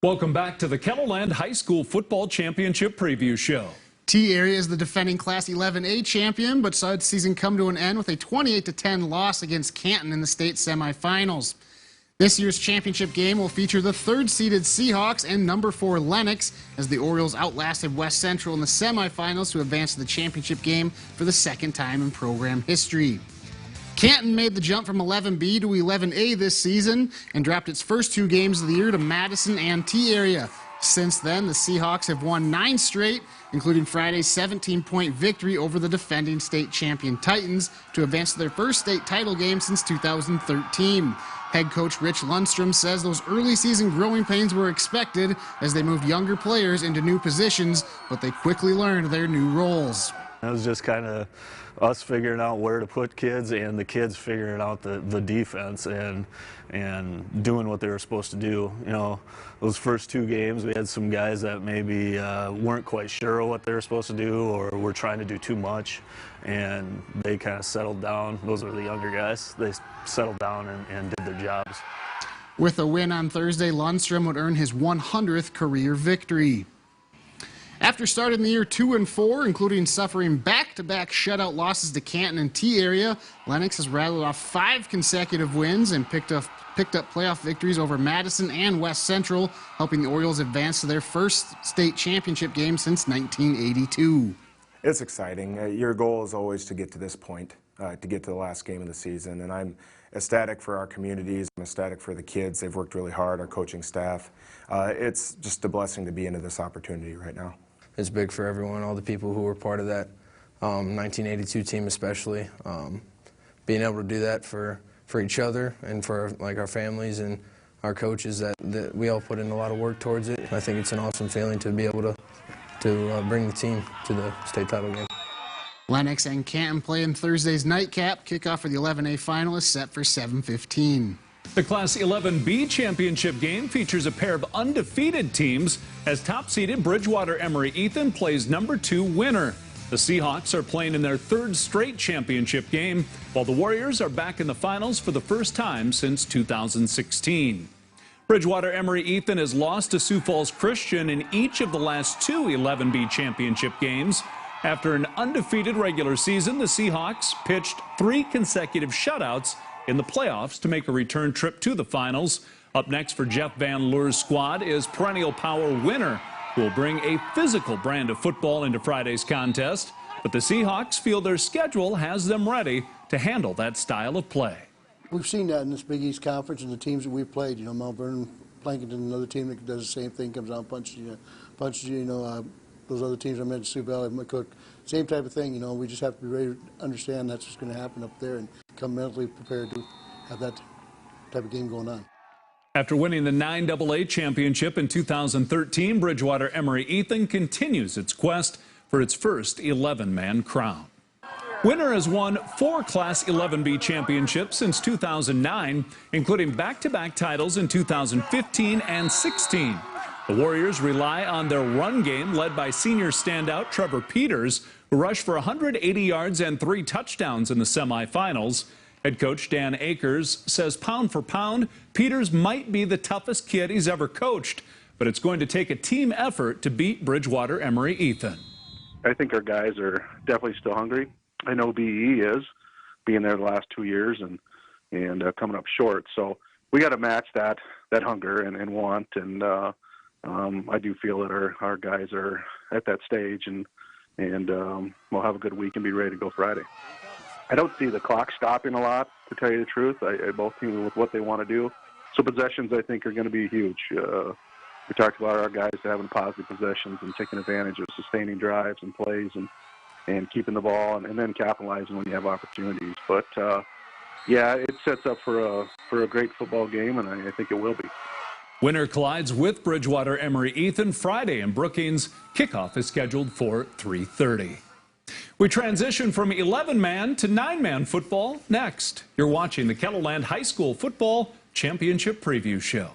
Welcome back to the KELOLAND High School Football Championship Preview Show. T-Area is the defending Class 11A champion, but saw its season come to an end with a 28-10 loss against Canton in the state semifinals. This year's championship game will feature the third-seeded Seahawks and number 4 Lennox, as the Orioles outlasted West Central in the semifinals to advance to the championship game for the second time in program history. Canton made the jump from 11B to 11A this season and dropped its first 2 games of the year to Madison and T-Area. Since then, the Seahawks have won 9 straight, including Friday's 17-point victory over the defending state champion Titans to advance to their first state title game since 2013. Head coach Rich Lundstrom says those early season growing pains were expected as they moved younger players into new positions, but they quickly learned their new roles. It was just kind of us figuring out where to put kids and the kids figuring out the defense and doing what they were supposed to do. You know, those first 2 games we had some guys that maybe weren't quite sure what they were supposed to do or were trying to do too much, and they kind of settled down. Those are the younger guys. They settled down and did their jobs. With a win on Thursday, Lundstrom would earn his 100th career victory. After starting the year 2-4, including suffering back-to-back shutout losses to Canton and T-Area, Lennox has rattled off 5 consecutive wins and picked up playoff victories over Madison and West Central, helping the Orioles advance to their first state championship game since 1982. It's exciting. Your goal is always to get to this point, to get to the last game of the season, and I'm ecstatic for our communities. I'm ecstatic for the kids. They've worked really hard, our coaching staff. It's just a blessing to be into this opportunity right now. It's big for everyone, all the people who were part of that 1982 team especially. Being able to do that for each other and for our families and our coaches, that we all put in a lot of work towards it. I think it's an awesome feeling to be able to bring the team to the state title game. Lennox and Canton play in Thursday's nightcap. Kickoff for the 11A final is set for 7:15. The Class 11B championship game features a pair of undefeated teams as top-seeded Bridgewater Emory-Ethan plays number 2 Winner. The Seahawks are playing in their 3rd straight championship game, while the Warriors are back in the finals for the first time since 2016. Bridgewater Emory-Ethan has lost to Sioux Falls Christian in each of the last 2 11B championship games. After an undefeated regular season, the Seahawks pitched 3 consecutive shutouts in the playoffs to make a return trip to the finals. Up next for Jeff Van Leur's squad is perennial power Winner, who will bring a physical brand of football into Friday's contest. But the Seahawks feel their schedule has them ready to handle that style of play. We've seen that in this Big East Conference and the teams that we've played. You know, Mount Vernon, Plankinton, another team that does the same thing, comes out and punches you. You know, those other teams I mentioned, Sioux Valley, McCook, same type of thing. You know, we just have to be ready to understand that's what's going to happen up there and come mentally prepared to have that type of game going on. After winning the 9AA championship in 2013, Bridgewater Emory-Ethan continues its quest for its first 11-man crown. Winner has won 4 Class 11B championships since 2009, including back-to-back titles in 2015 and 16. The Warriors rely on their run game, led by senior standout Trevor Peters, who rushed for 180 yards and 3 touchdowns in the semifinals. Head coach Dan Akers says pound for pound, Peters might be the toughest kid he's ever coached, but it's going to take a team effort to beat Bridgewater Emory-Ethan. I think our guys are definitely still hungry. I know BE is, being there the last 2 years and coming up short. So we got to match that hunger and want, and I do feel that our guys are at that stage, and we'll have a good week and be ready to go Friday. I don't see the clock stopping a lot, to tell you the truth. Both teams with what they want to do. So possessions, I think, are going to be huge. We talked about our guys having positive possessions and taking advantage of sustaining drives and plays and keeping the ball and then capitalizing when you have opportunities. But, yeah, it sets up for a great football game, and I think it will be. Winner collides with Bridgewater Emory-Ethan Friday in Brookings. Kickoff is scheduled for 3:30. We transition from 11-man to 9-man football next. You're watching the KELOLAND High School Football Championship Preview Show.